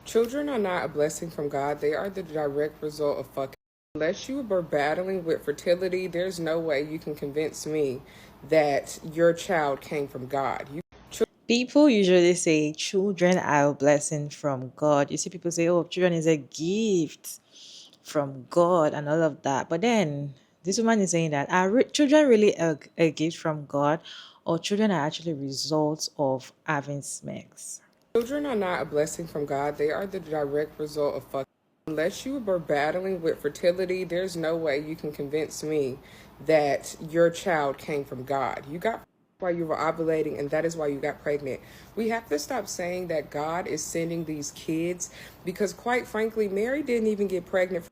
Children are not a blessing from God. They are the direct result of fucking. Unless you were battling with fertility, there's no way you can convince me that your child came from God. People usually say children are a blessing from God. You see people say, oh, children is a gift from God and all of that. But then this woman is saying that are children really a gift from God, or children are actually results of having sex? Children are not a blessing from God. They are the direct result of fucking. Unless you were battling with fertility, there's no way you can convince me that your child came from God. You got while you were ovulating, and that is why you got pregnant. We have to stop saying that God is sending these kids because, quite frankly, Mary didn't even get pregnant.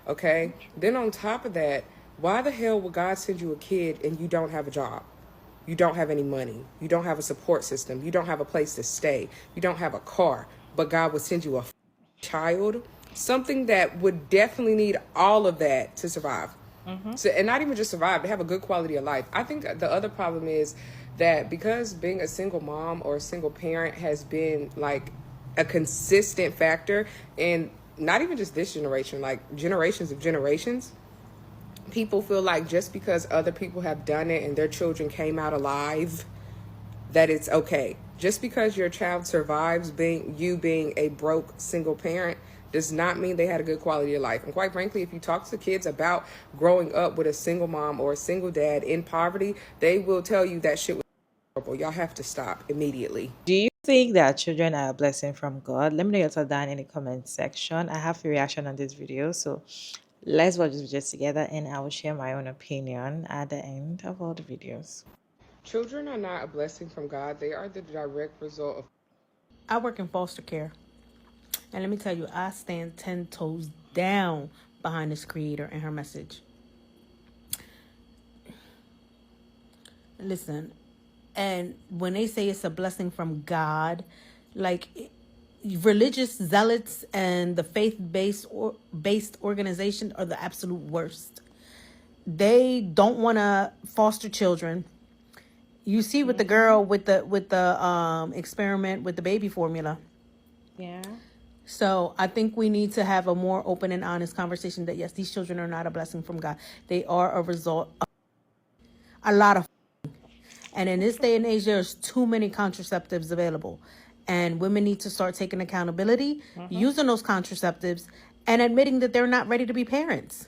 Okay? Then, on top of that, why the hell would God send you a kid and you don't have a job? You don't have any money. You don't have a support system. You don't have a place to stay. You don't have a car. But God would send you a child, something that would definitely need all of that to survive. So, and not even just survive, to have a good quality of life. I think the other problem is that because being a single mom or a single parent has been like a consistent factor in not even just this generation, like generations of generations, people feel like just because other people have done it and their children came out alive, that it's okay. Just because your child survives being a broke single parent does not mean they had a good quality of life. And quite frankly, if you talk to kids about growing up with a single mom or a single dad in poverty, they will tell you that shit was horrible. Y'all have to stop immediately. Do you think that children are a blessing from God? Let me know your thoughts down in the comment section. I have a reaction on this video, so let's watch this video together and I will share my own opinion at the end of all the videos. Children are not a blessing from God. They are the direct result of. I work in foster care. And let me tell you, I stand 10 toes down behind this creator and her message. Listen, and when they say it's a blessing from God, like religious zealots and the faith-based organization are the absolute worst. They don't want to foster children. You see with the girl with the experiment with the baby formula. Yeah. So I think we need to have a more open and honest conversation that yes, these children are not a blessing from God. They are a result of a lot of. And in this day and age, there's too many contraceptives available. And women need to start taking accountability, using those contraceptives, and admitting that they're not ready to be parents.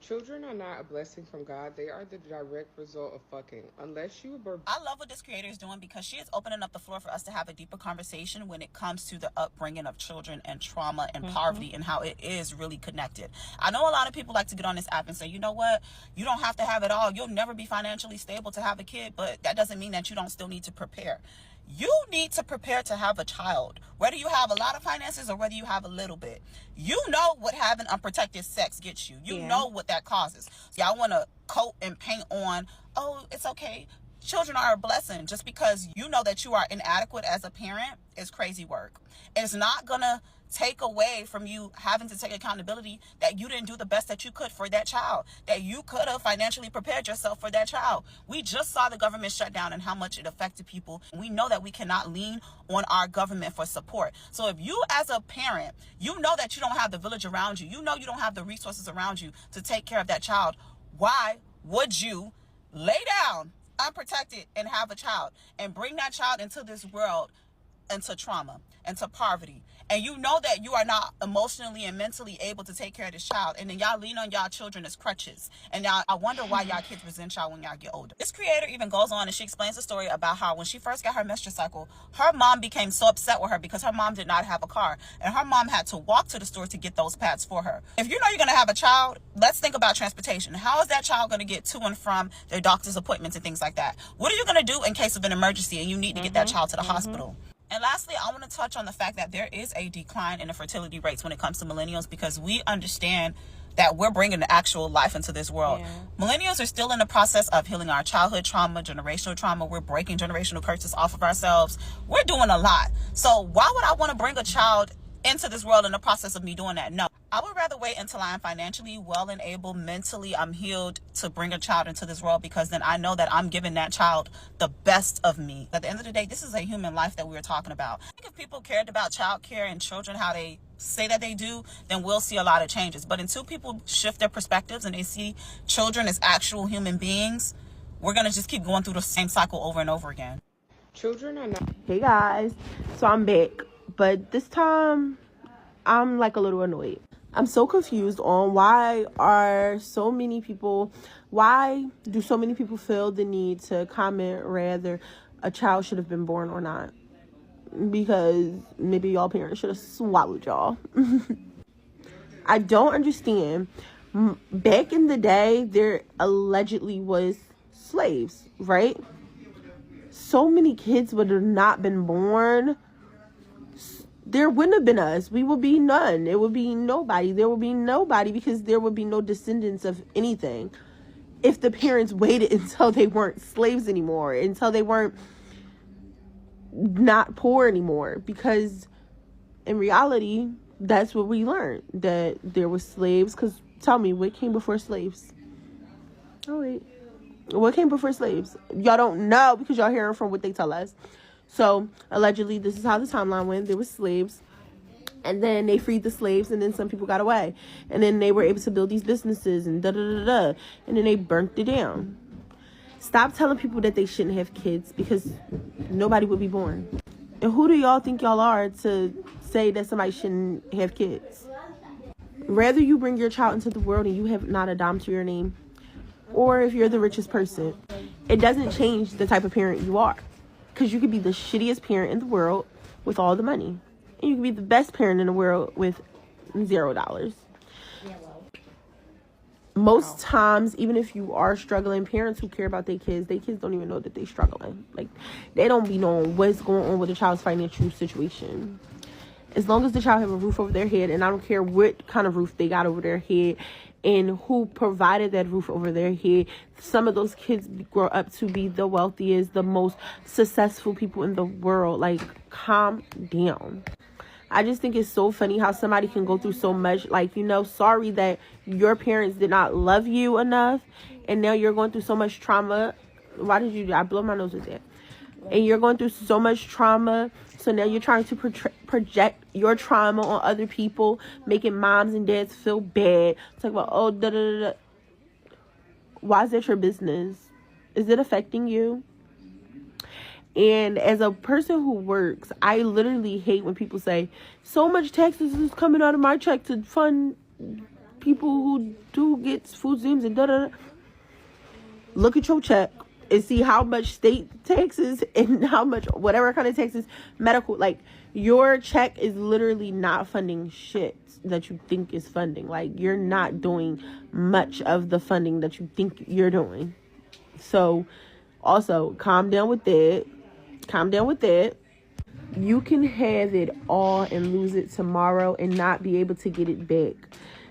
Children are not a blessing from God. They are the direct result of fucking. Unless you were. I love what this creator is doing because she is opening up the floor for us to have a deeper conversation when it comes to the upbringing of children and trauma and poverty and how it is really connected. I know a lot of people like to get on this app and say, you know what, you don't have to have it all. You'll never be financially stable to have a kid, but that doesn't mean that you don't still need to prepare. You need to prepare to have a child, whether you have a lot of finances or whether you have a little bit. You know what having unprotected sex gets you. You know what that causes. So y'all want to coat and paint on, oh, it's okay. Children are a blessing. Just because you know that you are inadequate as a parent is crazy work. It's not going to take away from you having to take accountability that you didn't do the best that you could for that child, that you could have financially prepared yourself for that child. We just saw the government shut down and how much it affected people. We know that we cannot lean on our government for support. So if you as a parent, you know that you don't have the village around you, you know you don't have the resources around you to take care of that child, why would you lay down unprotected and have a child and bring that child into this world, into trauma, into poverty, and you know that you are not emotionally and mentally able to take care of this child, and then y'all lean on y'all children as crutches, and y'all, I wonder why y'all kids resent y'all when y'all get older. This creator even goes on and she explains a story about how when she first got her menstrual cycle, her mom became so upset with her because her mom did not have a car, and her mom had to walk to the store to get those pads for her. If you know you're going to have a child, let's think about transportation. How is that child going to get to and from their doctor's appointments and things like that? What are you going to do in case of an emergency and you need to get that child to the hospital? And lastly, I want to touch on the fact that there is a decline in the fertility rates when it comes to millennials, because we understand that we're bringing the actual life into this world. Millennials are still in the process of healing our childhood trauma, generational trauma. We're breaking generational curses off of ourselves. We're doing a lot. So why would I want to bring a child into this world in the process of me doing that? No, I would rather wait until I'm financially well and able, mentally I'm healed to bring a child into this world, because then I know that I'm giving that child the best of me. At the end of the day, this is a human life that we're talking about. I think if people cared about child care and children how they say that they do, then we'll see a lot of changes. But until people shift their perspectives and they see children as actual human beings, we're going to just keep going through the same cycle over and over again. Children are not. Hey guys, so I'm back, but this time I'm like a little annoyed. I'm so confused on why do so many people feel the need to comment whether a child should have been born or not? Because maybe y'all parents should have swallowed y'all. I don't understand. Back in the day, there allegedly was slaves, right? So many kids would have not been born. There wouldn't have been us. We would be none. It would be nobody. There would be nobody, because there would be no descendants of anything if the parents waited until they weren't slaves anymore, until they weren't not poor anymore. Because in reality, that's what we learned, that there were slaves. Because tell me, what came before slaves? Oh wait, what came before slaves? Y'all don't know, because y'all hearing from what they tell us. So allegedly, this is how the timeline went. There were slaves, and then they freed the slaves, and then some people got away, and then they were able to build these businesses and and then they burnt it down. Stop telling people that they shouldn't have kids, because nobody would be born. And who do y'all think y'all are to say that somebody shouldn't have kids? Rather you bring your child into the world and you have not a dime to your name, or if you're the richest person, it doesn't change the type of parent you are. Because you could be the shittiest parent in the world with all the money, and you could be the best parent in the world with $0. Most times, even if you are struggling, parents who care about their kids don't even know that they're struggling. Like, they don't be knowing what's going on with the child's financial situation. As long as the child have a roof over their head, and I don't care what kind of roof they got over their head and who provided that roof over their head, some of those kids grow up to be the wealthiest, the most successful people in the world. Like, calm down. I just think it's so funny how somebody can go through so much. Like, sorry that your parents did not love you enough, and now you're going through so much trauma. Why did you do? I blow my nose with that. And you're going through so much trauma, so now you're trying to project your trauma on other people, making moms and dads feel bad. Talk about, oh, da da da. Why is that your business? Is it affecting you? And as a person who works, I literally hate when people say, so much taxes is coming out of my check to fund people who do get food stamps and da da da. Look at your check and see how much state taxes and how much whatever kind of taxes, medical, like, your check is literally not funding shit that you think is funding. Like, you're not doing much of the funding that you think you're doing. So also, calm down with that. You can have it all and lose it tomorrow and not be able to get it back.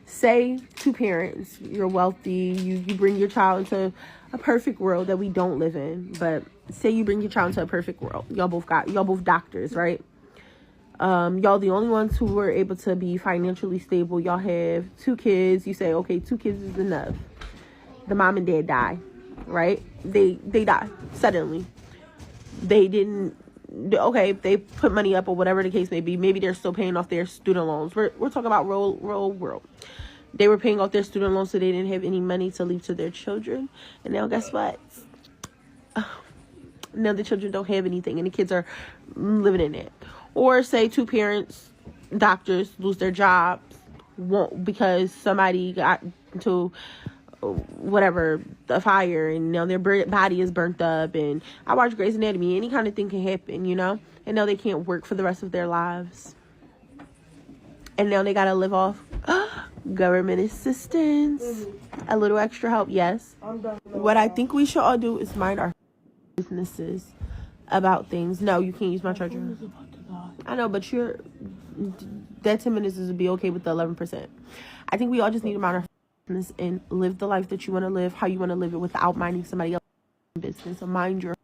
Say two parents, you're wealthy, you bring your child into a perfect world that we don't live in, but say you bring your child into a perfect world. Y'all both doctors, right? Y'all the only ones who were able to be financially stable. Y'all have 2 kids. You say, okay, 2 kids is enough. The mom and dad die, right? They die suddenly. They didn't, okay, if they put money up or whatever the case may be, maybe they're still paying off their student loans. We're talking about real world. They were paying off their student loans, so they didn't have any money to leave to their children. And now guess what? Now the children don't have anything, and the kids are living in it. Or say 2 parents, doctors, lose their jobs because somebody got into whatever, the fire, and now their body is burnt up. And I watch Grey's Anatomy. Any kind of thing can happen, and now they can't work for the rest of their lives, and now they gotta live off government assistance. A little extra help, yes. What I think we should all do is mind our businesses about things. No, you can't use my charger. I know, but that 10 minutes is to be okay with the 11%. I think we all just need to mind our business and live the life that you want to live, how you want to live it, without minding somebody else's business. So mind your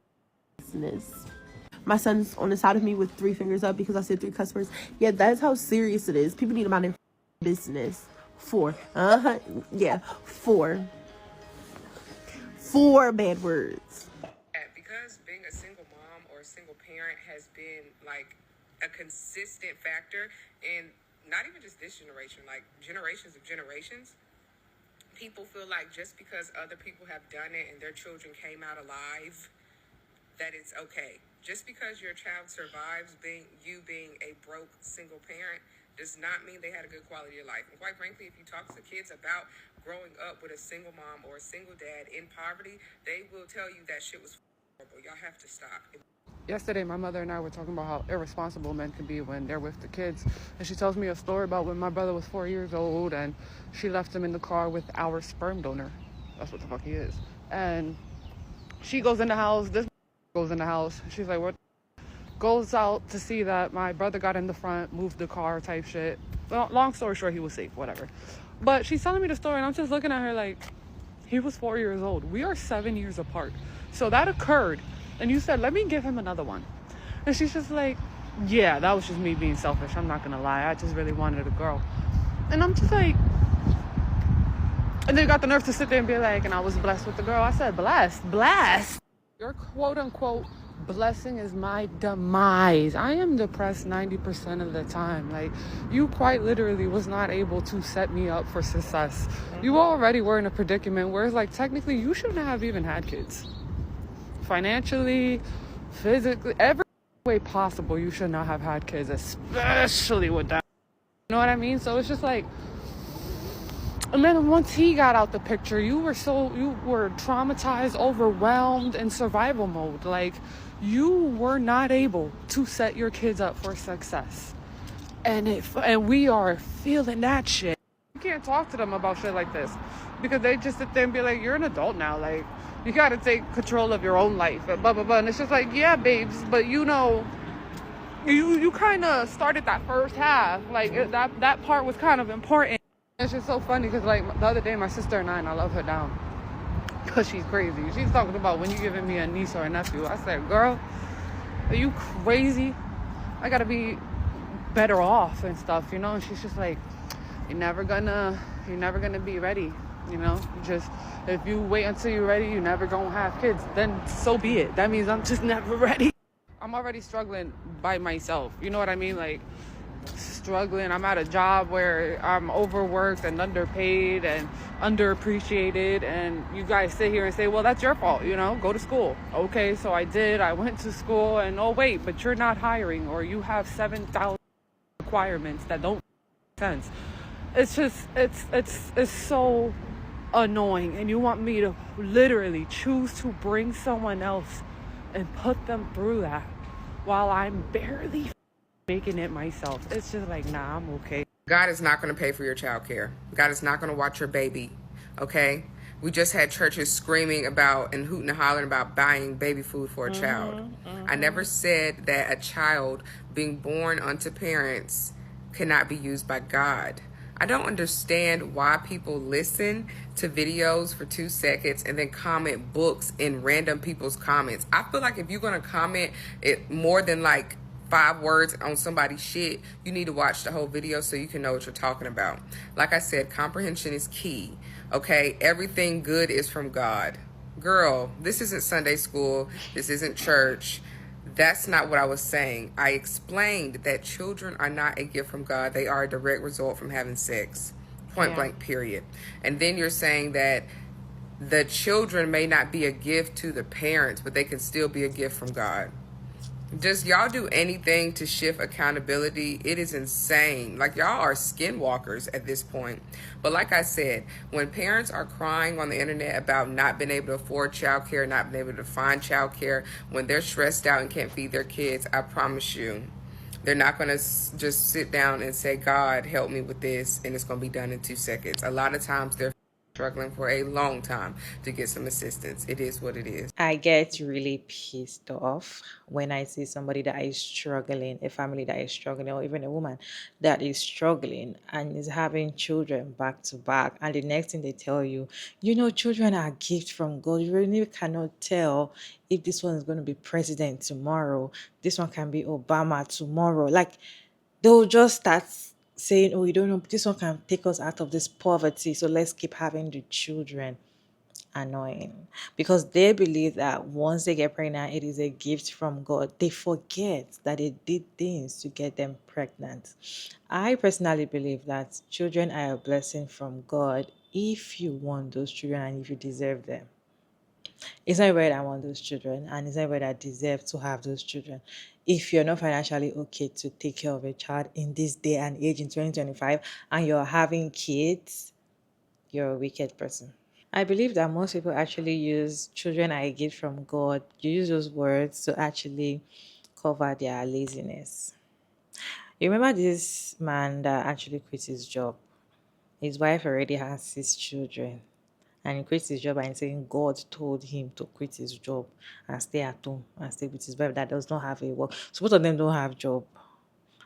business. My son's on the side of me with 3 fingers up because I said 3 cuss words. Yeah, that's how serious it is. People need to mind their business. Four. Yeah, four. Four bad words. Because being a single mom or a single parent has been like a consistent factor in not even just this generation, like generations of generations, people feel like just because other people have done it and their children came out alive, that it's okay. Just because your child survives being a broke single parent does not mean they had a good quality of life. And quite frankly, if you talk to kids about growing up with a single mom or a single dad in poverty, they will tell you that shit was horrible. Y'all have to stop. Yesterday, my mother and I were talking about how irresponsible men can be when they're with the kids. And she tells me a story about when my brother was 4 years old and she left him in the car with our sperm donor. That's what the fuck he is. And she goes in the house, this goes in the house. She's like, what? Goes out to see that my brother got in the front, moved the car type shit. Well, long story short, he was safe, whatever. But she's telling me the story and I'm just looking at her like, he was 4 years old. We are 7 years apart. So that occurred. And you said, let me give him another one. And she's just like, yeah, that was just me being selfish. I'm not going to lie. I just really wanted a girl. And I'm just like, and then got the nerve to sit there and be like, and I was blessed with the girl. I said, blessed. Your quote unquote blessing is my demise. I am depressed 90% of the time. Like, you quite literally was not able to set me up for success. You already were in a predicament where it's like, technically, you shouldn't have even had kids. Financially, physically, every way possible, you should not have had kids, especially with that. You know what I mean? So it's just like, and then once he got out the picture, you were traumatized, overwhelmed, in survival mode. Like, you were not able to set your kids up for success. And we are feeling that shit. You can't talk to them about shit like this because they just sit there and be like, you're an adult now. Like, you got to take control of your own life and blah, blah, blah. And it's just like, yeah, babes, but you know, you kind of started that first half. Like, that part was kind of important. It's just so funny because, like, the other day, my sister and I love her down because she's crazy. She's talking about when you giving me a niece or a nephew. I said, girl, are you crazy? I got to be better off and stuff, you know? And she's just like, you're never gonna be ready, you know? Just, if you wait until you're ready, you're never gonna have kids, then so be it. That means I'm just never ready. I'm already struggling by myself, you know what I mean? Like, struggling. I'm at a job where I'm overworked and underpaid and underappreciated, and you guys sit here and say, well, that's your fault, you know, go to school. Okay, so I did. I went to school, and oh wait, but you're not hiring, or you have 7,000 requirements that don't make sense. It's just, it's so annoying, and you want me to literally choose to bring someone else and put them through that while I'm barely making it myself. It's just like, nah, I'm okay. God is not going to pay for your child care. God is not going to watch your baby. Okay? We just had churches screaming about and hooting and hollering about buying baby food for a child. I never said that a child being born unto parents cannot be used by God. I don't understand why people listen to videos for 2 seconds and then comment books in random people's comments. I feel like if you're going to comment it more than like 5 words on somebody's shit, you need to watch the whole video so you can know what you're talking about. Like I said, comprehension is key. Okay, everything good is from God. Girl, this isn't Sunday school. This isn't church. That's not what I was saying. I explained that children are not a gift from God. They are a direct result from having sex. Point blank, period. And then you're saying that the children may not be a gift to the parents, but they can still be a gift from God. Does y'all do anything to shift accountability? It is insane. Like, y'all are skinwalkers at this point. But like I said, when parents are crying on the internet about not being able to afford childcare, not being able to find childcare, when they're stressed out and can't feed their kids, I promise you, they're not going to just sit down and say, God, help me with this, and it's going to be done in 2 seconds. A lot of times they're struggling for a long time to get some assistance. It is what it is. I get really pissed off when I see somebody that is struggling, a family that is struggling, or even a woman that is struggling and is having children back to back. And the next thing they tell you, you know, children are a gift from God. You really cannot tell if this one is going to be president tomorrow. This one can be Obama tomorrow. Like, they'll just start saying, oh, you don't know, this one can take us out of this poverty, so let's keep having the children. Annoying, because they believe that once they get pregnant, it is a gift from God. They forget that they did things to get them pregnant. I personally believe that children are a blessing from God if you want those children and if you deserve them. It's not everybody that want those children, and it's not everybody that deserve to have those children. If you're not financially okay to take care of a child in this day and age in 2025 and you're having kids, you're a wicked person. I believe that most people actually use children are a gift from God. You use those words to actually cover their laziness. You remember this man that actually quit his job? His wife already has 6 children. And he quits his job and saying God told him to quit his job and stay at home and stay with his wife that does not have a work. So both of them don't have job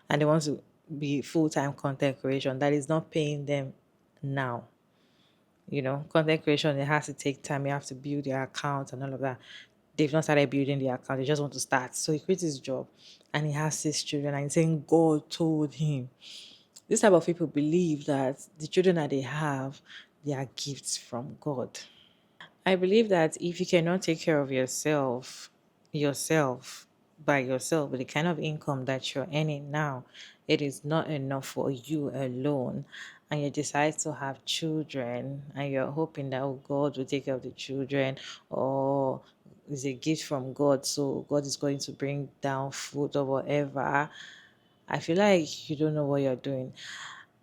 and they want to be full-time content creation that is not paying them now. Content creation, it has to take time. You have to build your account and all of that. They've not started building the account. They just want to start. So he quit his job and he has 6 children and he's saying God told him. This type of people believe that the children that they have, they are gifts from God. I believe that if you cannot take care of yourself by yourself with the kind of income that you're earning now, it is not enough for you alone. And you decide to have children and you're hoping that, oh, God will take care of the children, or it's a gift from God, so God is going to bring down food or whatever. I feel like you don't know what you're doing.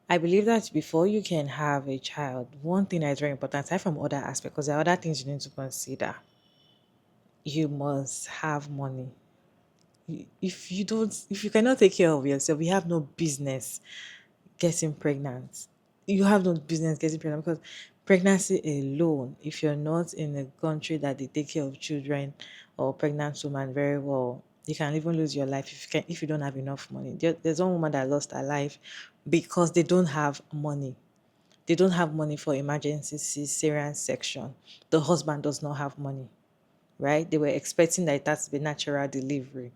I believe that before you can have a child, one thing that is very important, aside from other aspects, because there are other things you need to consider, you must have money. If you cannot take care of yourself, you have no business getting pregnant. You have no business getting pregnant because pregnancy alone, if you're not in a country that they take care of children or pregnant women very well, you can even lose your life if you don't have enough money. There's one woman that lost her life because they don't have money. They don't have money for emergency cesarean section. The husband does not have money, right? They were expecting that it has to be natural delivery.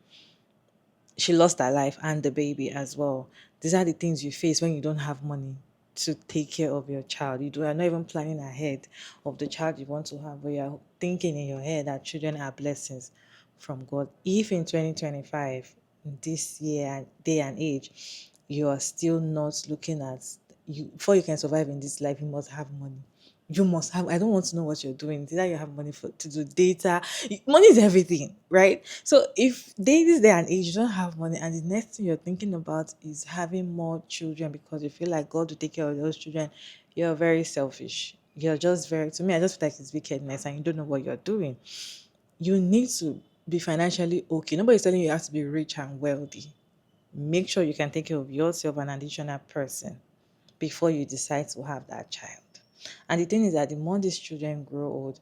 She lost her life and the baby as well. These are the things you face when you don't have money to take care of your child. You are not even planning ahead of the child you want to have, but you're thinking in your head that children are blessings from God. If in 2025, this year and day and age, you are still not looking at you before you can survive in this life, you must have money. You must have. I don't want to know what you're doing. It's either you have money to do data. Money is everything, right? So if this day and age you don't have money, and the next thing you're thinking about is having more children because you feel like God will take care of those children, you're very selfish. You're just very. To me, I just feel like it's wickedness, and you don't know what you're doing. You need to be financially okay. Nobody's telling you have to be rich and wealthy. Make sure you can take care of yourself and an additional person before you decide to have that child. And the thing is that the more these children grow old,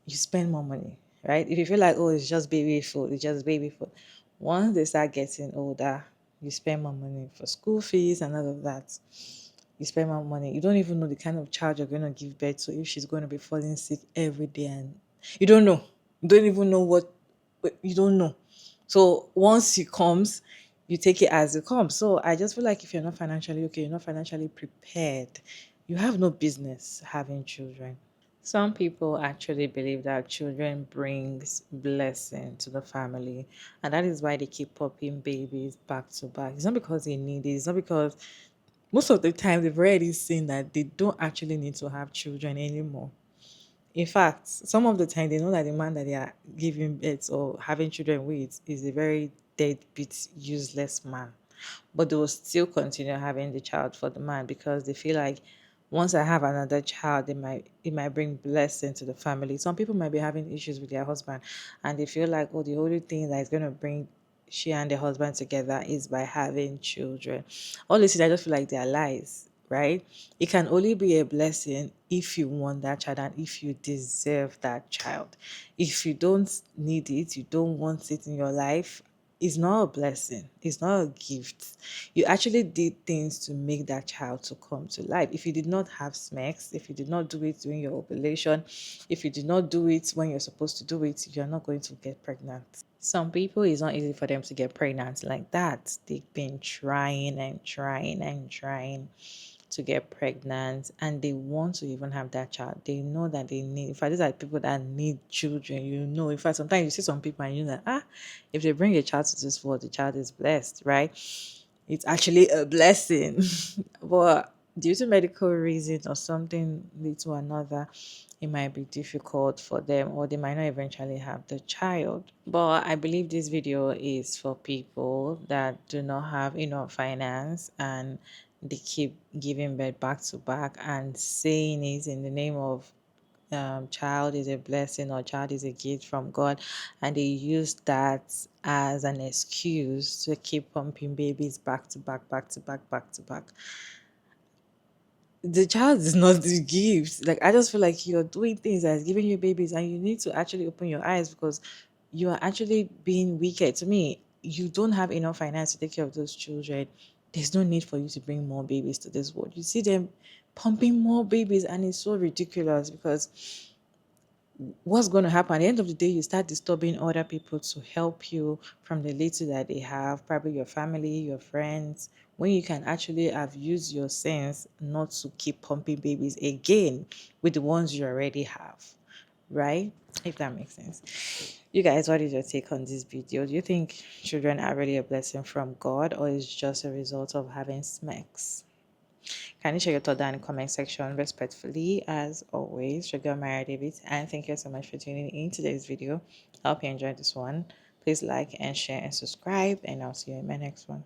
you spend more money, right? If you feel like, oh, it's just baby food, it's just baby food. Once they start getting older, you spend more money for school fees and all of that. You spend more money. You don't even know the kind of child you're going to give birth to if she's going to be falling sick every day. And you don't know. You don't even know you don't know. So once it comes, you take it as it comes. So I just feel like if you're not financially okay, you're not financially prepared, you have no business having children. Some people actually believe that children brings blessing to the family, and that is why they keep popping babies back to back. It's not because they need it. It's not because most of the time they've already seen that they don't actually need to have children anymore. In fact, some of the time they know that the man that they are giving birth or having children with is a very deadbeat, useless man, but they will still continue having the child for the man because they feel like once I have another child, it might bring blessing to the family. Some people might be having issues with their husband, and they feel like, oh, the only thing that is going to bring she and the husband together is by having children. All this, I just feel like they are lies, right? It can only be a blessing if you want that child and if you deserve that child. If you don't need it, you don't want it in your life, It's not a blessing. It's not a gift. You actually did things to make that child to come to life. If you did not have sex, if you did not do it during your ovulation, if you did not do it when you're supposed to do it, you're not going to get pregnant. Some people, it's not easy for them to get pregnant like that. They've been trying and trying and trying to get pregnant, and they want to even have that child. They know that they need, in fact, these are people that need children, in fact, sometimes you see some people and you know that, if they bring a child to this world, the child is blessed, right? It's actually a blessing. But due to medical reasons or something lead to another, it might be difficult for them, or they might not eventually have the child. But I believe this video is for people that do not have enough finance, and they keep giving birth back to back and saying it in the name of child is a blessing or child is a gift from God, and they use that as an excuse to keep pumping babies back to back, back to back, back to back. The child is not the gift. Like, I just feel like you're doing things that's giving you babies, and you need to actually open your eyes, because you are actually being wicked. To me, you don't have enough finance to take care of those children. There's no need for you to bring more babies to this world. You see them pumping more babies, and it's so ridiculous, because what's going to happen at the end of the day, you start disturbing other people to help you from the little that they have, probably your family, your friends, when you can actually have used your sense not to keep pumping babies again with the ones you already have, right? If that makes sense. You guys, what is your take on this video? Do you think children are really a blessing from God, or is just a result of having sex? Can you share your thought down in the comment section? Respectfully, as always, your girl Mara David, and thank you so much for tuning in today's video. I hope you enjoyed this one. Please like and share and subscribe, and I'll see you in my next one.